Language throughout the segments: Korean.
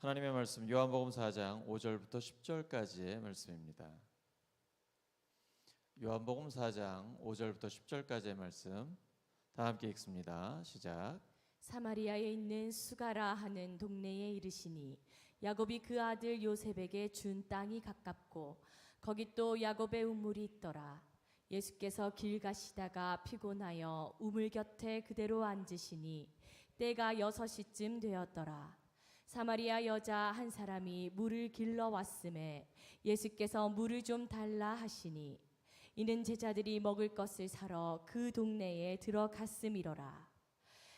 하나님의 말씀 요한복음 4장 5절부터 10절까지의 말씀입니다. 요한복음 4장 5절부터 10절까지의 말씀 다 함께 읽습니다. 시작. 사마리아에 있는 수가라 하는 동네에 이르시니 야곱이 그 아들 요셉에게 준 땅이 가깝고 거기 또 야곱의 우물이 있더라. 예수께서 길 가시다가 피곤하여 우물 곁에 그대로 앉으시니 때가 6시쯤 되었더라. 사마리아 여자 한 사람이 물을 길러 왔음에 예수께서 물을 좀 달라 하시니 이는 제자들이 먹을 것을 사러 그 동네에 들어갔음이로라.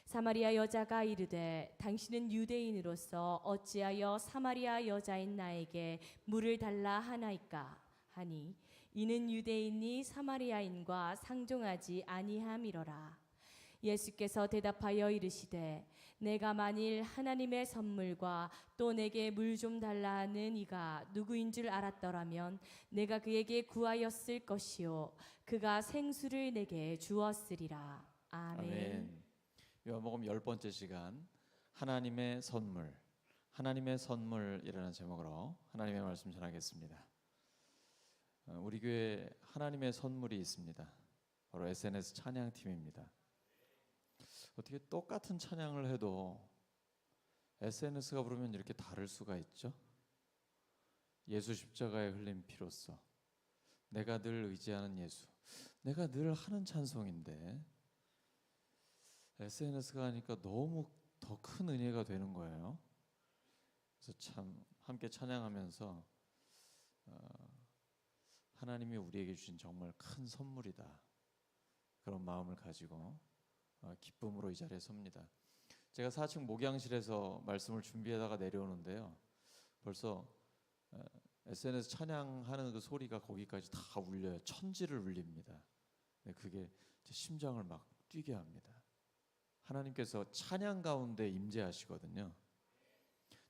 사마리아 여자가 이르되 당신은 유대인으로서 어찌하여 사마리아 여자인 나에게 물을 달라 하나이까 하니 이는 유대인이 사마리아인과 상종하지 아니함이로라. 예수께서 대답하여 이르시되 내가 만일 하나님의 선물과 또 내게 물 좀 달라 하는 이가 누구인 줄 알았더라면 내가 그에게 구하였을 것이요 그가 생수를 내게 주었으리라. 아멘. 요한복음 10번째 시간 하나님의 선물, 하나님의 선물이라는 제목으로 하나님의 말씀 전하겠습니다. 우리 교회에 하나님의 선물이 있습니다. 바로 SNS 찬양팀입니다. 어떻게 똑같은 찬양을 해도 SNS가 부르면 이렇게 다를 수가 있죠? 예수 십자가에 흘린 피로써 내가 늘 의지하는 예수, 내가 늘 하는 찬송인데 SNS가 하니까 너무 더 큰 은혜가 되는 거예요. 그래서 참 함께 찬양하면서 하나님이 우리에게 주신 정말 큰 선물이다, 그런 마음을 가지고 기쁨으로 이 자리에 섭니다. 제가 4층 목양실에서 말씀을 준비하다가 내려오는데요, 벌써 SNS 찬양하는 그 소리가 거기까지 다 울려요. 천지를 울립니다. 그게 제 심장을 막 뛰게 합니다. 하나님께서 찬양 가운데 임재하시거든요.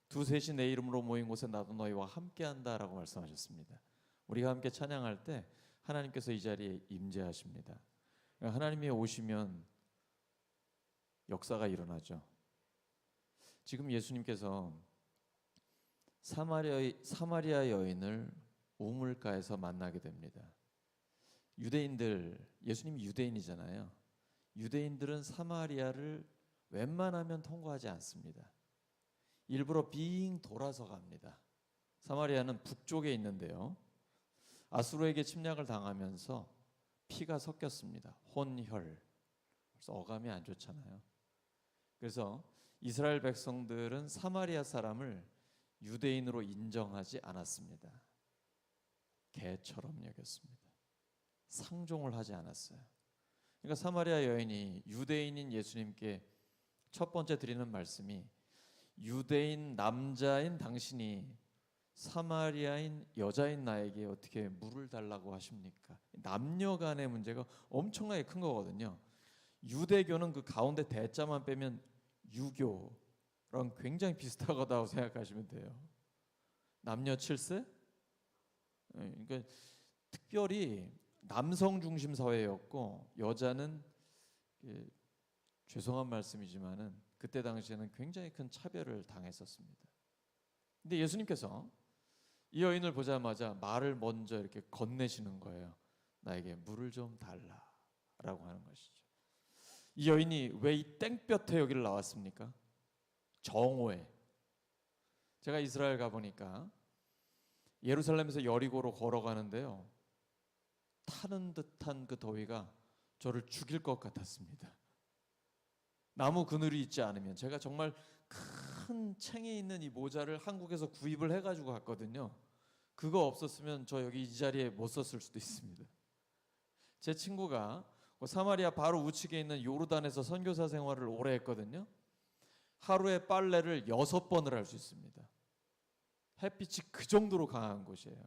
두셋이 내 이름으로 모인 곳에 나도 너희와 함께한다 라고 말씀하셨습니다. 우리가 함께 찬양할 때 하나님께서 이 자리에 임재하십니다. 하나님이 오시면 역사가 일어나죠. 지금 예수님께서 사마리아 여인을 우물가에서 만나게 됩니다. 유대인들, 예수님이 유대인이잖아요. 유대인들은 사마리아를 웬만하면 통과하지 않습니다. 일부러 빙 돌아서 갑니다. 사마리아는 북쪽에 있는데요, 아수르에게 침략을 당하면서 피가 섞였습니다. 혼혈. 그래서 어감이 안 좋잖아요. 그래서 이스라엘 백성들은 사마리아 사람을 유대인으로 인정하지 않았습니다. 개처럼 여겼습니다. 상종을 하지 않았어요. 그러니까 사마리아 여인이 유대인인 예수님께 첫 번째 드리는 말씀이, 유대인 남자인 당신이 사마리아인 여자인 나에게 어떻게 물을 달라고 하십니까? 남녀 간의 문제가 엄청나게 큰 거거든요. 유대교는 그 가운데 대자만 빼면 유교랑 굉장히 비슷하다고 생각하시면 돼요. 남녀 7세? 그러니까 특별히 남성 중심 사회였고, 여자는 죄송한 말씀이지만은 그때 당시에는 굉장히 큰 차별을 당했었습니다. 근데 예수님께서 이 여인을 보자마자 말을 먼저 이렇게 건네시는 거예요. 나에게 물을 좀 달라라고 하는 것이죠. 이 여인이 왜 이 땡볕에 여기를 나왔습니까? 정오에. 제가 이스라엘 가보니까 예루살렘에서 여리고로 걸어가는데요, 타는 듯한 그 더위가 저를 죽일 것 같았습니다. 나무 그늘이 있지 않으면, 제가 정말 큰 챙에 있는 이 모자를 한국에서 구입을 해가지고 갔거든요. 그거 없었으면 저 여기 이 자리에 못 섰을 수도 있습니다. 제 친구가 사마리아 바로 우측에 있는 요르단에서 선교사 생활을 오래 했거든요. 하루에 빨래를 6번을 할 수 있습니다. 햇빛이 그 정도로 강한 곳이에요.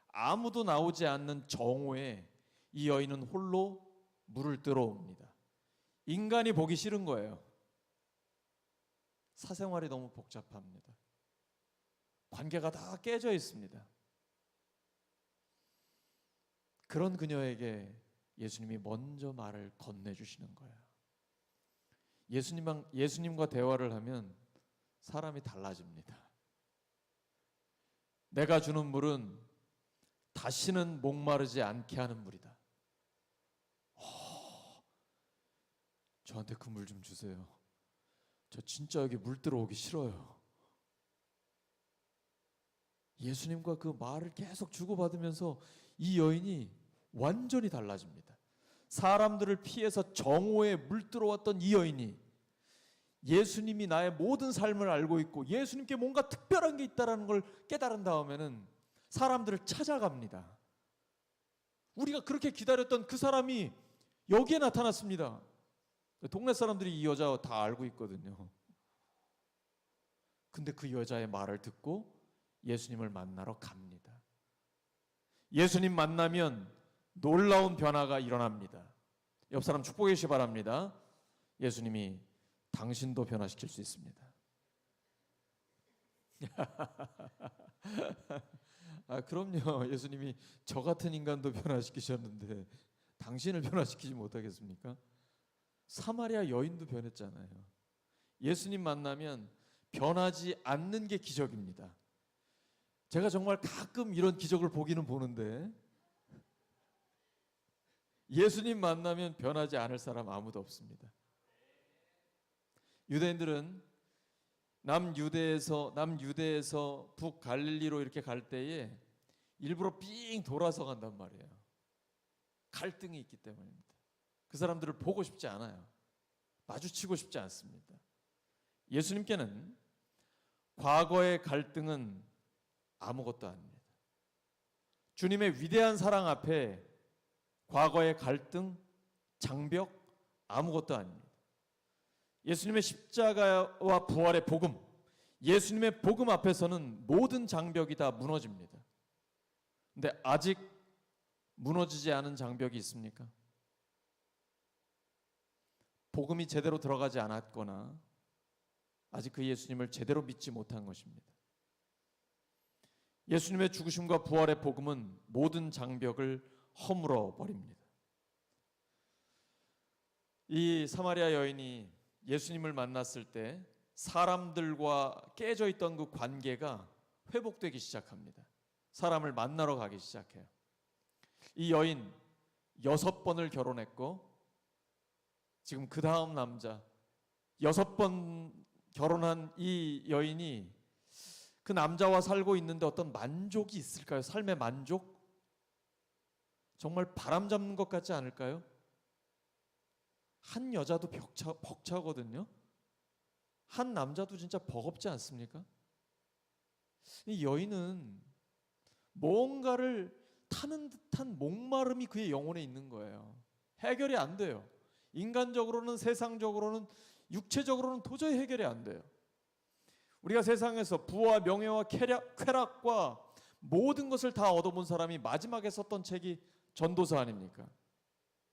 아무도 나오지 않는 정오에 이 여인은 홀로 물을 뜨러 옵니다. 인간이 보기 싫은 거예요. 사생활이 너무 복잡합니다. 관계가 다 깨져 있습니다. 그런 그녀에게 예수님이 먼저 말을 건네주시는 거예요. 예수님과 대화를 하면 사람이 달라집니다. 내가 주는 물은 다시는 목마르지 않게 하는 물이다. 저한테 그 물 좀 주세요. 저 진짜 여기 물 들어오기 싫어요. 예수님과 그 말을 계속 주고받으면서 이 여인이 완전히 달라집니다. 사람들을 피해서 정오에 물 들어왔던 이 여인이 예수님이 나의 모든 삶을 알고 있고 예수님께 뭔가 특별한 게 있다는 걸 깨달은 다음에는 사람들을 찾아갑니다. 우리가 그렇게 기다렸던 그 사람이 여기에 나타났습니다. 동네 사람들이 이 여자 다 알고 있거든요. 근데 그 여자의 말을 듣고 예수님을 만나러 갑니다. 예수님 만나면 놀라운 변화가 일어납니다. 옆 사람 축복해 주시기 바랍니다. 예수님이 당신도 변화시킬 수 있습니다. 그럼요. 예수님이 저 같은 인간도 변화시키셨는데 당신을 변화시키지 못하겠습니까? 사마리아 여인도 변했잖아요. 예수님 만나면 변하지 않는 게 기적입니다. 제가 정말 가끔 이런 기적을 보기는 보는데 예수님 만나면 변하지 않을 사람 아무도 없습니다. 유대인들은 남유대에서 북갈릴리로 이렇게 갈 때에 일부러 삥 돌아서 간단 말이에요. 갈등이 있기 때문입니다. 그 사람들을 보고 싶지 않아요. 마주치고 싶지 않습니다. 예수님께는 과거의 갈등은 아무것도 아닙니다. 주님의 위대한 사랑 앞에 과거의 갈등, 장벽 아무것도 아닙니다. 예수님의 십자가와 부활의 복음, 예수님의 복음 앞에서는 모든 장벽이 다 무너집니다. 근데 아직 무너지지 않은 장벽이 있습니까? 복음이 제대로 들어가지 않았거나 아직 그 예수님을 제대로 믿지 못한 것입니다. 예수님의 죽으심과 부활의 복음은 모든 장벽을 허물어 버립니다. 이 사마리아 여인이 예수님을 만났을 때 사람들과 깨져 있던 그 관계가 회복되기 시작합니다. 사람을 만나러 가기 시작해요. 이 여인 6번을 결혼했고 지금 그 다음 남자 6번 결혼한 이 여인이 그 남자와 살고 있는데 어떤 만족이 있을까요? 삶의 만족? 정말 바람 잡는 것 같지 않을까요? 한 여자도 벅차거든요. 한 남자도 진짜 버겁지 않습니까? 이 여인은 뭔가를 타는 듯한 목마름이 그의 영혼에 있는 거예요. 해결이 안 돼요. 인간적으로는, 세상적으로는, 육체적으로는 도저히 해결이 안 돼요. 우리가 세상에서 부와 명예와 쾌락과 모든 것을 다 얻어본 사람이 마지막에 썼던 책이 전도서 아닙니까?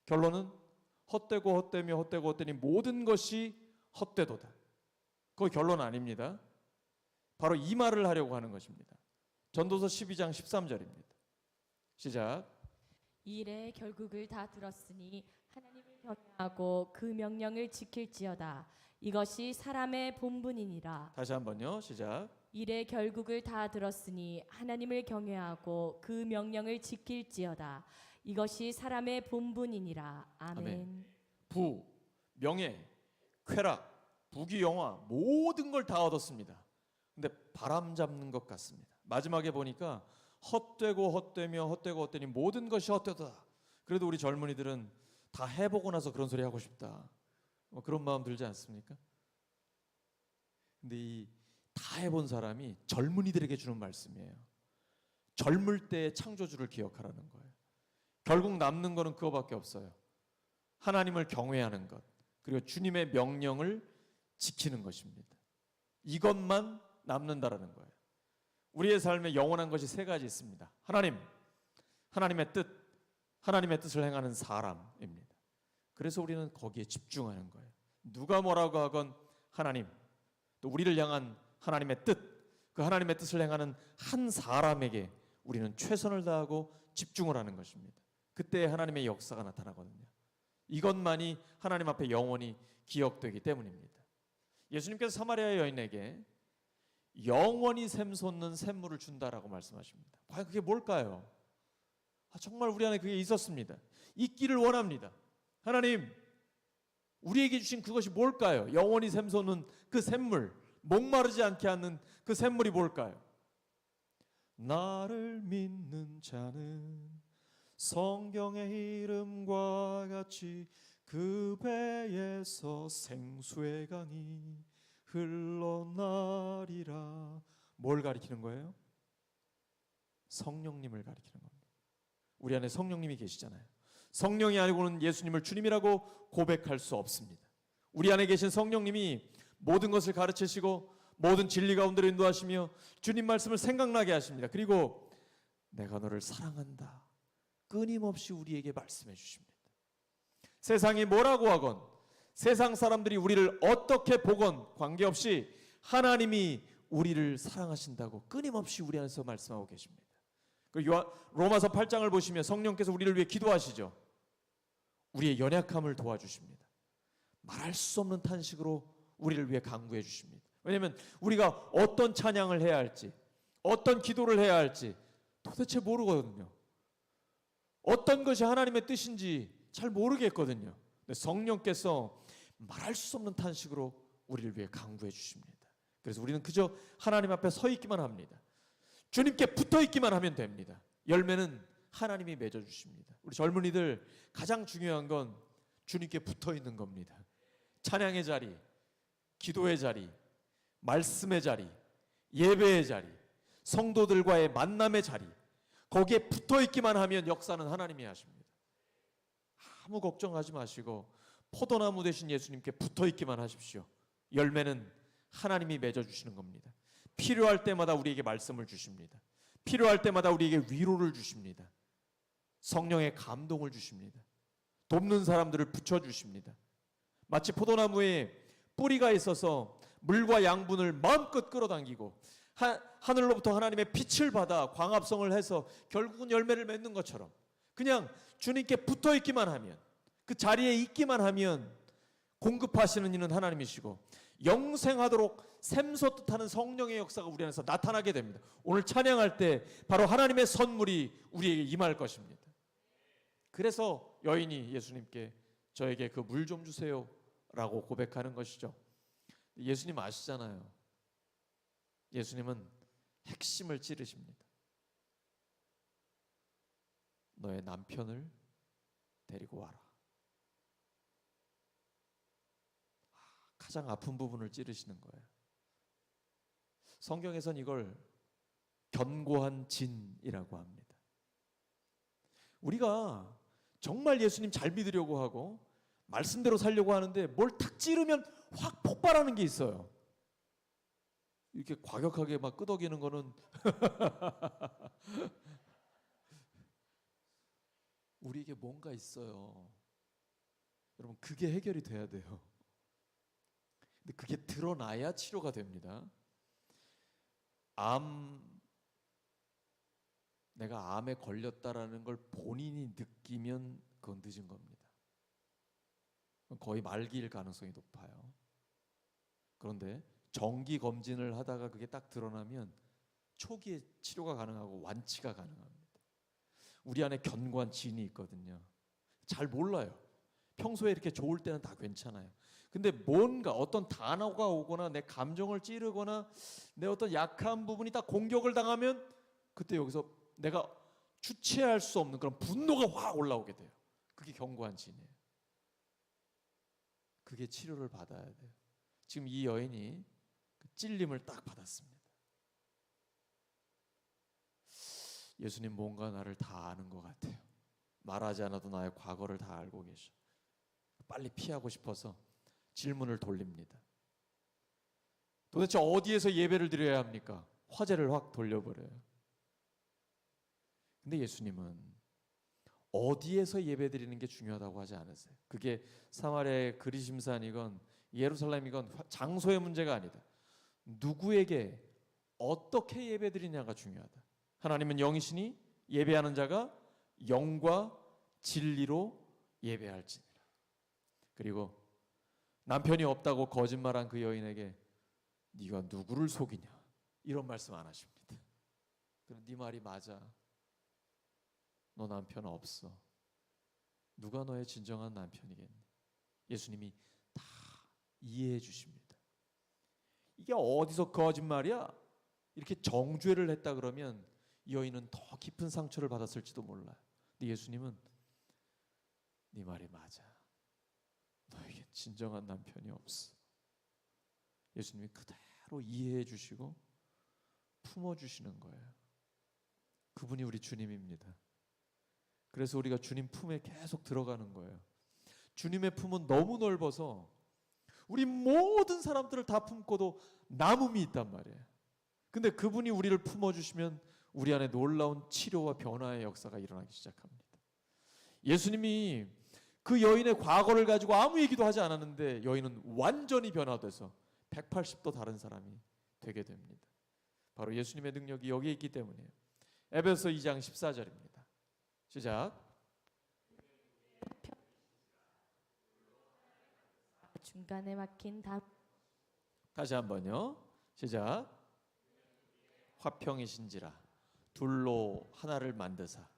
결론은 헛되고 헛되며 헛되고 헛되니 모든 것이 헛되도다. 그거 결론 아닙니다. 바로 이 말을 하려고 하는 것입니다. 전도서 12장 13절입니다. 시작. 이래 결국을 다 들었으니 하나님을 경외하고 그 명령을 지킬지어다. 이것이 사람의 본분이니라. 다시 한번요. 시작. 이래 결국을 다 들었으니 하나님을 경외하고 그 명령을 지킬지어다. 이것이 사람의 본분이니라. 아멘. 아멘. 부, 명예, 쾌락, 부귀영화 모든 걸 다 얻었습니다. 근데 바람 잡는 것 같습니다. 마지막에 보니까 헛되고 헛되며 헛되고 헛되니 모든 것이 헛되다. 그래도 우리 젊은이들은 다 해보고 나서 그런 소리 하고 싶다. 그런 마음 들지 않습니까? 근데 이 다 해본 사람이 젊은이들에게 주는 말씀이에요. 젊을 때의 창조주를 기억하라는 거예요. 결국 남는 거는 그거밖에 없어요. 하나님을 경외하는 것, 그리고 주님의 명령을 지키는 것입니다. 이것만 남는다라는 거예요. 우리의 삶에 영원한 것이 3가지 있습니다. 하나님, 하나님의 뜻, 하나님의 뜻을 행하는 사람입니다. 그래서 우리는 거기에 집중하는 거예요. 누가 뭐라고 하건 하나님, 또 우리를 향한 하나님의 뜻, 그 하나님의 뜻을 행하는 한 사람에게 우리는 최선을 다하고 집중을 하는 것입니다. 그때 하나님의 역사가 나타나거든요. 이것만이 하나님 앞에 영원히 기억되기 때문입니다. 예수님께서 사마리아 여인에게 영원히 샘솟는 샘물을 준다라고 말씀하십니다. 과연 그게 뭘까요? 정말 우리 안에 그게 있었습니다. 있기를 원합니다. 하나님, 우리에게 주신 그것이 뭘까요? 영원히 샘솟는 그 샘물, 목마르지 않게 하는 그 샘물이 뭘까요? 나를 믿는 자는 성경의 이름과 같이 그 배에서 생수의 강이 흘러나리라. 뭘 가리키는 거예요? 성령님을 가리키는 겁니다. 우리 안에 성령님이 계시잖아요. 성령이 아니고는 예수님을 주님이라고 고백할 수 없습니다. 우리 안에 계신 성령님이 모든 것을 가르치시고 모든 진리 가운데로 인도하시며 주님 말씀을 생각나게 하십니다. 그리고 내가 너를 사랑한다 끊임없이 우리에게 말씀해 주십니다. 세상이 뭐라고 하건 세상 사람들이 우리를 어떻게 보건 관계없이 하나님이 우리를 사랑하신다고 끊임없이 우리 안에서 말씀하고 계십니다. 로마서 8장을 보시면 성령께서 우리를 위해 기도하시죠. 우리의 연약함을 도와주십니다. 말할 수 없는 탄식으로 우리를 위해 간구해 주십니다. 왜냐하면 우리가 어떤 찬양을 해야 할지, 어떤 기도를 해야 할지 도대체 모르거든요. 어떤 것이 하나님의 뜻인지 잘 모르겠거든요. 근데 성령께서 말할 수 없는 탄식으로 우리를 위해 간구해 주십니다. 그래서 우리는 그저 하나님 앞에 서 있기만 합니다. 주님께 붙어 있기만 하면 됩니다. 열매는 하나님이 맺어 주십니다. 우리 젊은이들 가장 중요한 건 주님께 붙어 있는 겁니다. 찬양의 자리, 기도의 자리, 말씀의 자리, 예배의 자리, 성도들과의 만남의 자리, 거기에 붙어 있기만 하면 역사는 하나님이 하십니다. 아무 걱정하지 마시고 포도나무 되신 예수님께 붙어 있기만 하십시오. 열매는 하나님이 맺어 주시는 겁니다. 필요할 때마다 우리에게 말씀을 주십니다. 필요할 때마다 우리에게 위로를 주십니다. 성령의 감동을 주십니다. 돕는 사람들을 붙여주십니다. 마치 포도나무에 뿌리가 있어서 물과 양분을 마음껏 끌어당기고 하늘로부터 하나님의 빛을 받아 광합성을 해서 결국은 열매를 맺는 것처럼 그냥 주님께 붙어 있기만 하면, 그 자리에 있기만 하면 공급하시는 이는 하나님이시고 영생하도록 샘솟듯 하는 성령의 역사가 우리 안에서 나타나게 됩니다. 오늘 찬양할 때 바로 하나님의 선물이 우리에게 임할 것입니다. 그래서 여인이 예수님께 저에게 그 물 좀 주세요 라고 고백하는 것이죠. 예수님 아시잖아요. 예수님은 핵심을 찌르십니다. 너의 남편을 데리고 와라. 가장 아픈 부분을 찌르시는 거예요. 성경에선 이걸 견고한 진이라고 합니다. 우리가 정말 예수님 잘 믿으려고 하고 말씀대로 살려고 하는데 뭘 탁 찌르면 확 폭발하는 게 있어요. 이렇게 과격하게 막 끄덕이는 거는 우리에게 뭔가 있어요. 여러분, 그게 해결이 돼야 돼요. 근데 그게 드러나야 치료가 됩니다. 내가 암에 걸렸다라는 걸 본인이 느끼면 그건 늦은 겁니다. 거의 말기일 가능성이 높아요. 그런데 정기 검진을 하다가 그게 딱 드러나면 초기에 치료가 가능하고 완치가 가능합니다. 우리 안에 견고한 진이 있거든요. 잘 몰라요. 평소에 이렇게 좋을 때는 다 괜찮아요. 근데 뭔가 어떤 단어가 오거나 내 감정을 찌르거나 내 어떤 약한 부분이 딱 공격을 당하면 그때 여기서 내가 주체할 수 없는 그런 분노가 확 올라오게 돼요. 그게 견고한 진이에요. 그게 치료를 받아야 돼요. 지금 이 여인이 그 찔림을 딱 받았습니다. 예수님 뭔가 나를 다 아는 것 같아요. 말하지 않아도 나의 과거를 다 알고 계셔. 빨리 피하고 싶어서 질문을 돌립니다. 도대체 어디에서 예배를 드려야 합니까? 화제를 확 돌려버려요. 근데 예수님은 어디에서 예배 드리는 게 중요하다고 하지 않으세요. 그게 사마리아의 그리심산이건 예루살렘이건 장소의 문제가 아니다. 누구에게 어떻게 예배 드리냐가 중요하다. 하나님은 영이시니 예배하는 자가 영과 진리로 예배할지니라. 그리고 남편이 없다고 거짓말한 그 여인에게 네가 누구를 속이냐? 이런 말씀 안 하십니다. 그럼 네 말이 맞아. 너 남편 없어. 누가 너의 진정한 남편이겠니? 예수님이 다 이해해 주십니다. 이게 어디서 거짓말이야? 이렇게 정죄를 했다 그러면 이 여인은 더 깊은 상처를 받았을지도 몰라요. 근데 예수님은 네 말이 맞아. 너에게 진정한 남편이 없어. 예수님이 그대로 이해해 주시고 품어주시는 거예요. 그분이 우리 주님입니다. 그래서 우리가 주님 품에 계속 들어가는 거예요. 주님의 품은 너무 넓어서 우리 모든 사람들을 다 품고도 남음이 있단 말이에요. 근데 그분이 우리를 품어주시면 우리 안에 놀라운 치료와 변화의 역사가 일어나기 시작합니다. 예수님이 그 여인의 과거를 가지고 아무 얘기도 하지 않았는데 여인은 완전히 변화돼서 180도 다른 사람이 되게 됩니다. 바로 예수님의 능력이 여기에 있기 때문이에요. 에베소 2장 14절입니다. 시작. 중간에 막힌 담. 다시 한번요. 시작. 화평이신지라 둘로 하나를 만드사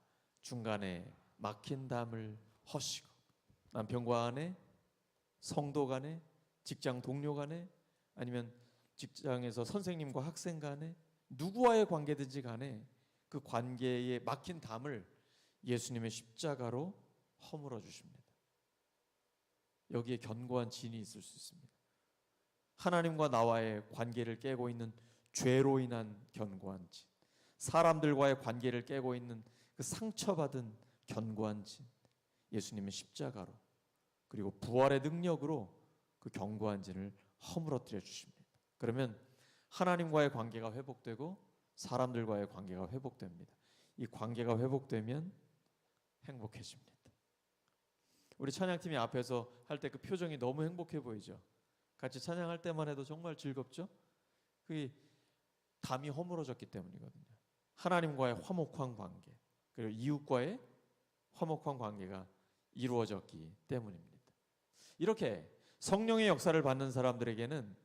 중간에 막힌 담을 허시고. 남편과 아내, 성도 간에, 직장 동료 간에, 아니면 직장에서 선생님과 학생 간에, 누구와의 관계든지 간에 그 관계에 막힌 담을 예수님의 십자가로 허물어 주십니다. 여기에 견고한 진이 있을 수 있습니다. 하나님과 나와의 관계를 깨고 있는 죄로 인한 견고한 진, 사람들과의 관계를 깨고 있는 그 상처받은 견고한 진, 예수님의 십자가로 그리고 부활의 능력으로 그 견고한 진을 허물어뜨려 주십니다. 그러면 하나님과의 관계가 회복되고 사람들과의 관계가 회복됩니다. 이 관계가 회복되면 행복해집니다. 우리 찬양팀이 앞에서 할 때 그 표정이 너무 행복해 보이죠? 같이 찬양할 때만 해도 정말 즐겁죠? 그게 담이 허물어졌기 때문이거든요. 하나님과의 화목한 관계, 그리고 이웃과의 화목한 관계가 이루어졌기 때문입니다. 이렇게 성령의 역사를 받는 사람들에게는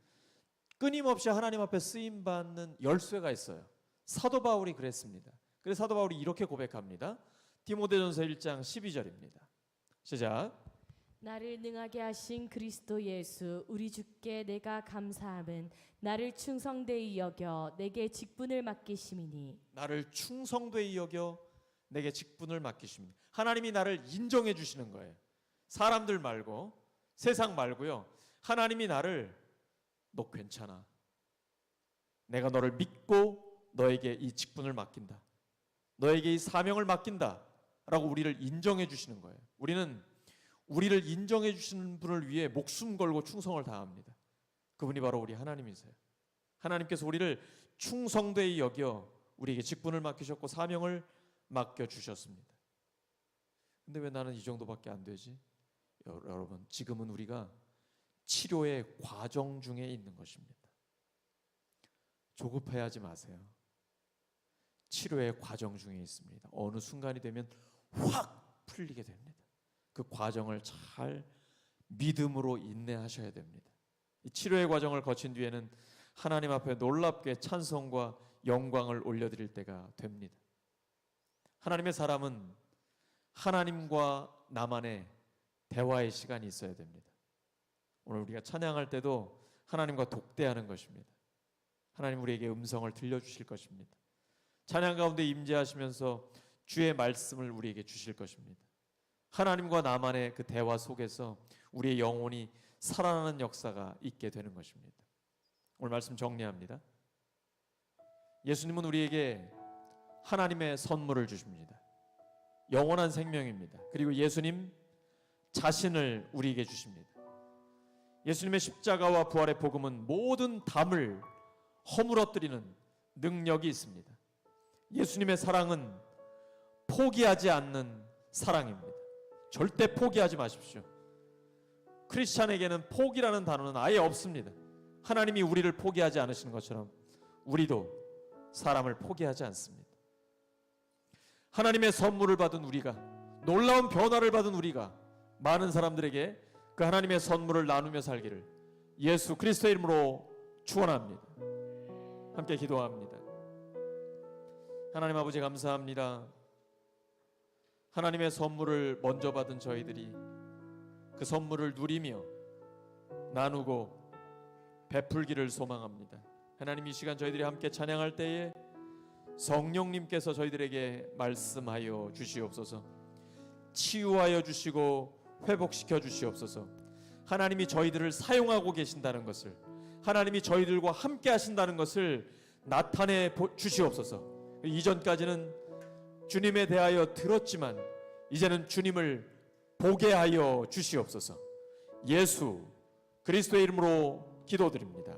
끊임없이 하나님 앞에 쓰임받는 열쇠가 있어요. 사도 바울이 그랬습니다. 그래서 사도 바울이 이렇게 고백합니다. 디모데전서 1장 12절입니다. 시작. 나를 능하게 하신 그리스도 예수 우리 주께 내가 감사함은 나를 충성되이 여겨 내게 직분을 맡기심이니. 나를 충성되이 여겨 내게 직분을 맡기십니다. 하나님이 나를 인정해 주시는 거예요. 사람들 말고, 세상 말고요. 하나님이 나를 너 괜찮아. 내가 너를 믿고 너에게 이 직분을 맡긴다. 너에게 이 사명을 맡긴다. 라고 우리를 인정해 주시는 거예요. 우리는 우리를 인정해 주시는 분을 위해 목숨 걸고 충성을 다합니다. 그분이 바로 우리 하나님이세요. 하나님께서 우리를 충성되이 여겨 우리에게 직분을 맡기셨고 사명을 맡겨주셨습니다. 근데 왜 나는 이 정도밖에 안 되지? 여러분, 지금은 우리가 치료의 과정 중에 있는 것입니다. 조급해하지 마세요. 치료의 과정 중에 있습니다. 어느 순간이 되면 확 풀리게 됩니다. 그 과정을 잘 믿음으로 인내하셔야 됩니다. 이 치료의 과정을 거친 뒤에는 하나님 앞에 놀랍게 찬송과 영광을 올려드릴 때가 됩니다. 하나님의 사람은 하나님과 나만의 대화의 시간이 있어야 됩니다. 오늘 우리가 찬양할 때도 하나님과 독대하는 것입니다. 하나님 우리에게 음성을 들려주실 것입니다. 찬양 가운데 임재하시면서 주의 말씀을 우리에게 주실 것입니다. 하나님과 나만의 그 대화 속에서 우리의 영혼이 살아나는 역사가 있게 되는 것입니다. 오늘 말씀 정리합니다. 예수님은 우리에게 하나님의 선물을 주십니다. 영원한 생명입니다. 그리고 예수님 자신을 우리에게 주십니다. 예수님의 십자가와 부활의 복음은 모든 담을 허물어뜨리는 능력이 있습니다. 예수님의 사랑은 포기하지 않는 사랑입니다. 절대 포기하지 마십시오. 크리스찬에게는 포기라는 단어는 아예 없습니다. 하나님이 우리를 포기하지 않으시는 것처럼 우리도 사람을 포기하지 않습니다. 하나님의 선물을 받은 우리가, 놀라운 변화를 받은 우리가 많은 사람들에게 그 하나님의 선물을 나누며 살기를 예수 그리스도의 이름으로 축원합니다. 함께 기도합니다. 하나님 아버지 감사합니다. 하나님의 선물을 먼저 받은 저희들이 그 선물을 누리며 나누고 베풀기를 소망합니다. 하나님, 이 시간 저희들이 함께 찬양할 때에 성령님께서 저희들에게 말씀하여 주시옵소서. 치유하여 주시고 회복시켜 주시옵소서. 하나님이 저희들을 사용하고 계신다는 것을, 하나님이 저희들과 함께 하신다는 것을 나타내 주시옵소서. 이전까지는 주님에 대하여 들었지만 이제는 주님을 보게 하여 주시옵소서. 예수 그리스도의 이름으로 기도드립니다.